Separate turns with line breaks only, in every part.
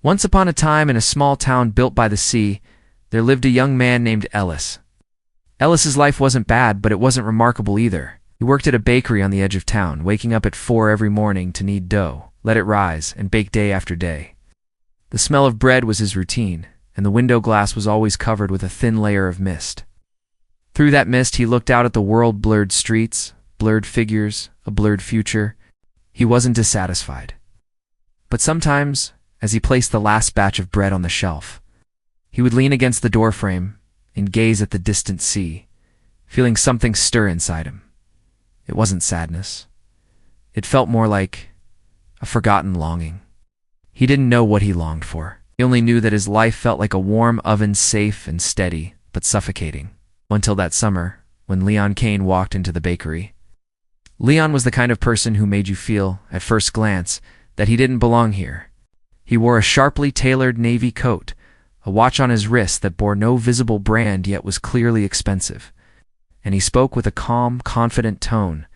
Once upon a time, in a small town built by the sea, there lived a young man named Ellis. Ellis's life wasn't bad, but it wasn't remarkable either. He worked at a bakery on the edge of town, waking up at 4 every morning to knead dough, let it rise, and bake day after day. The smell of bread was his routine, and the window glass was always covered with a thin layer of mist. Through that mist, he looked out at the world-blurred streets, blurred figures, a blurred future. He wasn't dissatisfied. But sometimes, as he placed the last batch of bread on the shelf, he would lean against the doorframe and gaze at the distant sea, feeling something stir inside him. It wasn't sadness. It felt more like a forgotten longing. He didn't know what he longed for. He only knew that his life felt like a warm oven, safe and steady, but suffocating. Until that summer, when Leon Kane walked into the bakery. Leon was the kind of person who made you feel, at first glance, that he didn't belong here. He wore a sharply tailored navy coat, a watch on his wrist that bore no visible brand yet was clearly expensive, and he spoke with a calm, confident tone,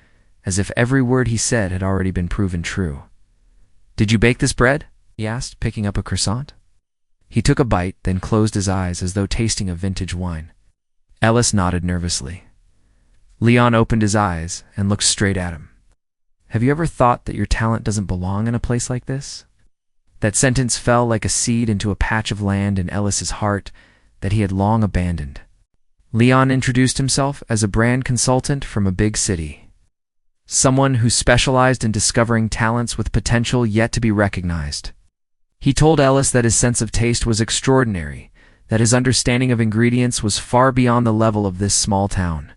as if every word he said had already been proven true. "Did you bake this bread?" he asked, picking up a croissant. He took a bite, then closed his eyes as though tasting a vintage wine. Ellis nodded nervously. Leon opened his eyes and looked straight at him. "Have you ever thought that your talent doesn't belong in a place like this?" That sentence fell like a seed into a patch of land in Ellis's heart that he had long abandoned. Leon introduced himself as a brand consultant from a big city, someone who specialized in discovering talents with potential yet to be recognized. He told Ellis that his sense of taste was extraordinary, that his understanding of ingredients was far beyond the level of this small town.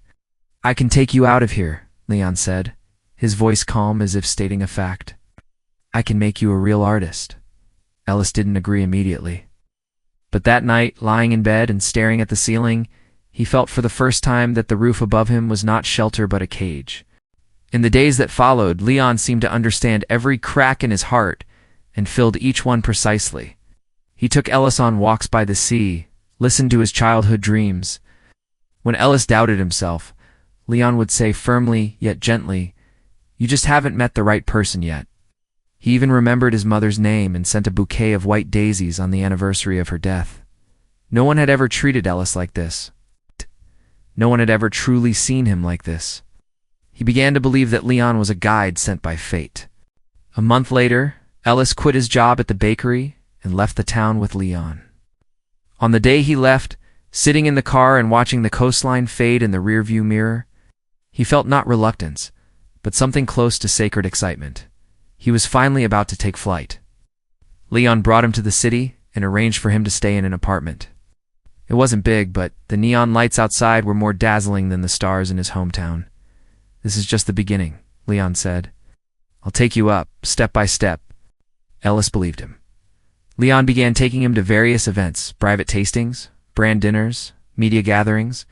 "I can take you out of here," Leon said, his voice calm as if stating a fact. "I can make you a real artist." Ellis didn't agree immediately. But that night, lying in bed and staring at the ceiling, he felt for the first time that the roof above him was not shelter but a cage. In the days that followed, Leon seemed to understand every crack in his heart and filled each one precisely. He took Ellis on walks by the sea, listened to his childhood dreams. When Ellis doubted himself, Leon would say firmly yet gently, "You just haven't met the right person yet." He even remembered his mother's name and sent a bouquet of white daisies on the anniversary of her death. No one had ever treated Ellis like this. No one had ever truly seen him like this. He began to believe that Leon was a guide sent by fate. A month later, Ellis quit his job at the bakery and left the town with Leon. On the day he left, sitting in the car and watching the coastline fade in the rearview mirror, he felt not reluctance, but something close to sacred excitement. He was finally about to take flight. Leon brought him to the city and arranged for him to stay in an apartment. It wasn't big, but the neon lights outside were more dazzling than the stars in his hometown. "This is just the beginning," Leon said. "I'll take you up, step by step." Ellis believed him. Leon began taking him to various events, private tastings, brand dinners, media gatherings.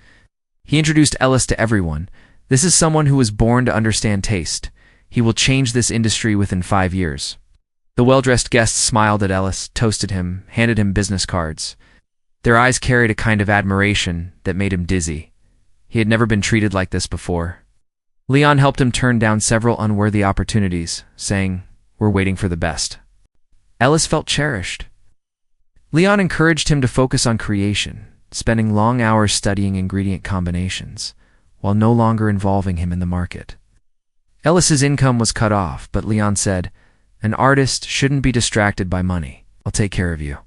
He introduced Ellis to everyone. "This is someone who was born to understand taste. He will change this industry within 5 years." The well-dressed guests smiled at Ellis, toasted him, handed him business cards. Their eyes carried a kind of admiration that made him dizzy. He had never been treated like this before. Leon helped him turn down several unworthy opportunities, saying, "We're waiting for the best." Ellis felt cherished. Leon encouraged him to focus on creation, spending long hours studying ingredient combinations, while no longer involving him in the market. Ellis's income was cut off, but Leon said, "An artist shouldn't be distracted by money. I'll take care of you."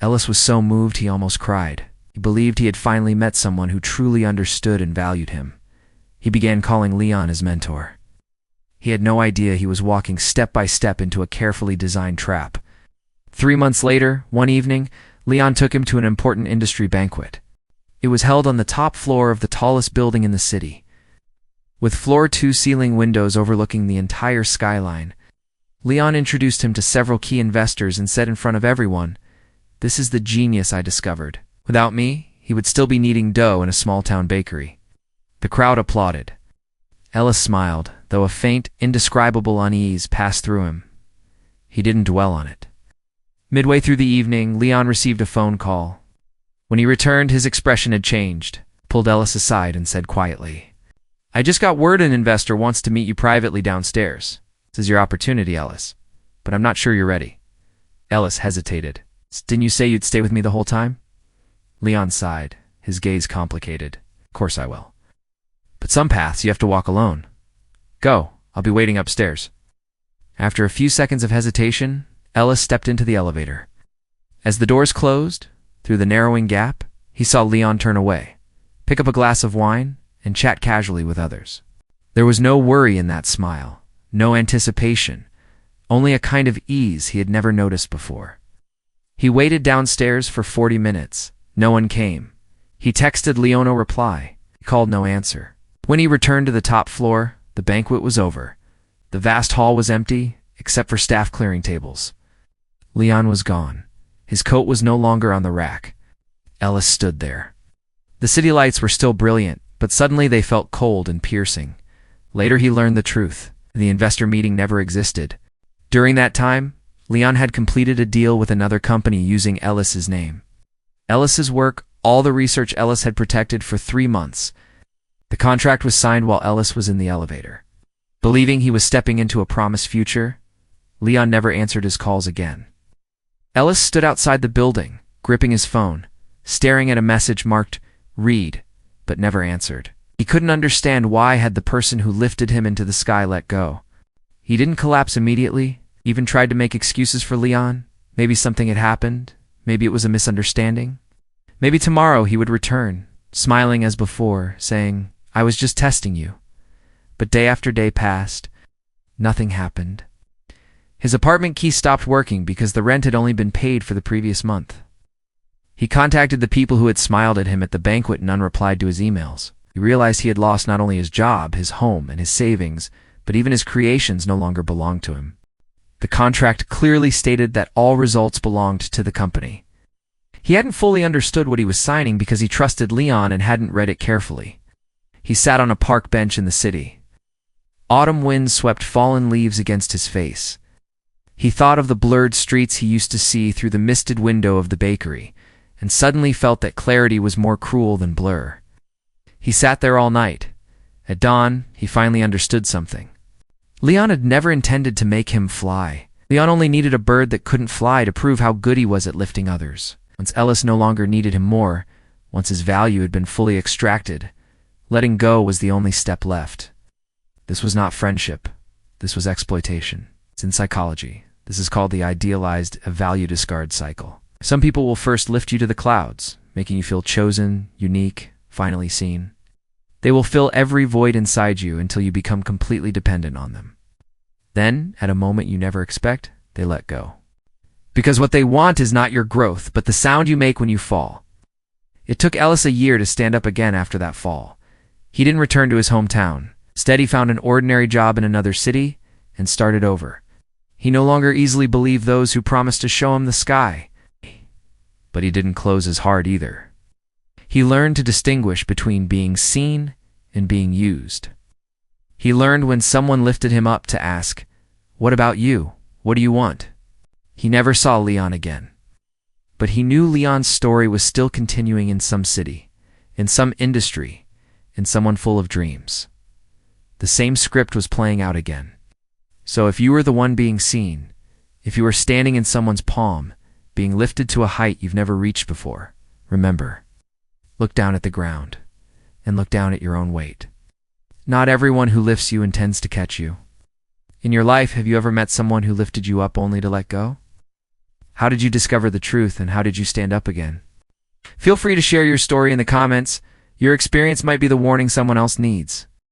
Ellis was so moved he almost cried. He believed he had finally met someone who truly understood and valued him. He began calling Leon his mentor. He had no idea he was walking step by step into a carefully designed trap. 3 months later, one evening, Leon took him to an important industry banquet. It was held on the top floor of the tallest building in the city. With floor-to-ceiling windows overlooking the entire skyline, Leon introduced him to several key investors and said in front of everyone, "This is the genius I discovered. Without me, he would still be kneading dough in a small-town bakery." The crowd applauded. Ellis smiled, though a faint, indescribable unease passed through him. He didn't dwell on it. Midway through the evening, Leon received a phone call. When he returned, his expression had changed, pulled Ellis aside and said quietly, "I just got word an investor wants to meet you privately downstairs. This is your opportunity, Ellis, but I'm not sure you're ready." Ellis hesitated. Didn't you say you'd stay with me the whole time? Leon sighed, his gaze complicated. Of course I will. But some paths you have to walk alone. Go, I'll be waiting upstairs. After a few seconds of hesitation, Ellis stepped into the elevator. As the doors closed, through the narrowing gap, he saw Leon turn away, pick up a glass of wine, and chat casually with others. There was no worry in that smile, no anticipation, only a kind of ease he had never noticed before. He waited downstairs for 40 minutes. No one came. He texted Leo no reply. He called no answer. When he returned to the top floor, the banquet was over. The vast hall was empty, except for staff clearing tables. Leon was gone. His coat was no longer on the rack. Ellis stood there. The city lights were still brilliant, but suddenly they felt cold and piercing. Later he learned the truth. The investor meeting never existed. During that time, Leon had completed a deal with another company using Ellis's name. Ellis's work, all the research Ellis had protected for 3 months. The contract was signed while Ellis was in the elevator. Believing he was stepping into a promised future, Leon never answered his calls again. Ellis stood outside the building, gripping his phone, staring at a message marked "Read," but never answered. He couldn't understand why had the person who lifted him into the sky let go. He didn't collapse immediately, even tried to make excuses for Leon. Maybe something had happened. Maybe it was a misunderstanding. Maybe tomorrow he would return, smiling as before, saying, "I was just testing you." But day after day passed. Nothing happened. His apartment key stopped working because the rent had only been paid for the previous month. He contacted the people who had smiled at him at the banquet and none replied to his emails. He realized he had lost not only his job, his home, and his savings, but even his creations no longer belonged to him. The contract clearly stated that all results belonged to the company. He hadn't fully understood what he was signing because he trusted Leon and hadn't read it carefully. He sat on a park bench in the city. Autumn winds swept fallen leaves against his face. He thought of the blurred streets he used to see through the misted window of the bakery, and suddenly felt that clarity was more cruel than blur. He sat there all night. At dawn, he finally understood something. Leon had never intended to make him fly. Leon only needed a bird that couldn't fly to prove how good he was at lifting others. Once Ellis no longer needed him more, once his value had been fully extracted, letting go was the only step left. This was not friendship. This was exploitation. It's in psychology. This is called the idealized value discard cycle. Some people will first lift you to the clouds, making you feel chosen, unique, finally seen. They will fill every void inside you until you become completely dependent on them. Then, at a moment you never expect, they let go. Because what they want is not your growth, but the sound you make when you fall. It took Ellis a year to stand up again after that fall. He didn't return to his hometown. Instead, he found an ordinary job in another city and started over. He no longer easily believed those who promised to show him the sky. But he didn't close his heart either. He learned to distinguish between being seen and being used. He learned when someone lifted him up to ask, "What about you? What do you want?" He never saw Leon again. But he knew Leon's story was still continuing in some city, in some industry, in someone full of dreams. The same script was playing out again. So if you were the one being seen, if you were standing in someone's palm, being lifted to a height you've never reached before, remember, look down at the ground, and look down at your own weight. Not everyone who lifts you intends to catch you. In your life, have you ever met someone who lifted you up only to let go? How did you discover the truth, and how did you stand up again? Feel free to share your story in the comments. Your experience might be the warning someone else needs.